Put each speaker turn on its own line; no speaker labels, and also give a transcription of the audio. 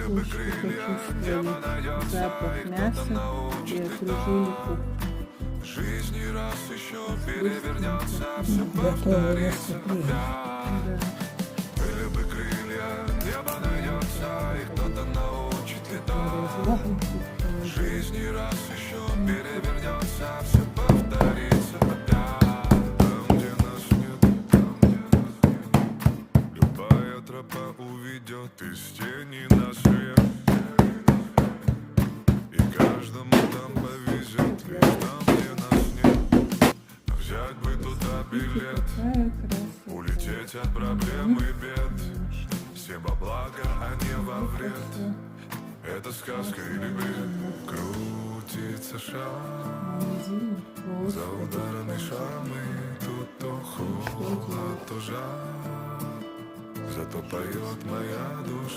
ушки почувствовали запах мяса и окружили кухню.
Жизнь не раз еще перевернется, все
Готовы
повторится
выступление.
Да.
Были бы крылья, небо найдется, и кто-то научит летать. Жизнь не раз еще перевернется, все повторится опять. Там, где нас нет, там, где нас нет. Любая тропа уведет из тени на свет. И каждому там повезет, лишь там, где нас нет. Взять бы туда билет,
Какая красота.
улететь от проблем и бед. Всем во благо, а не во вред. Это сказка или бред? Крутится шар за ударами шрамы. Тут то холод, то жар. Зато поет моя душа.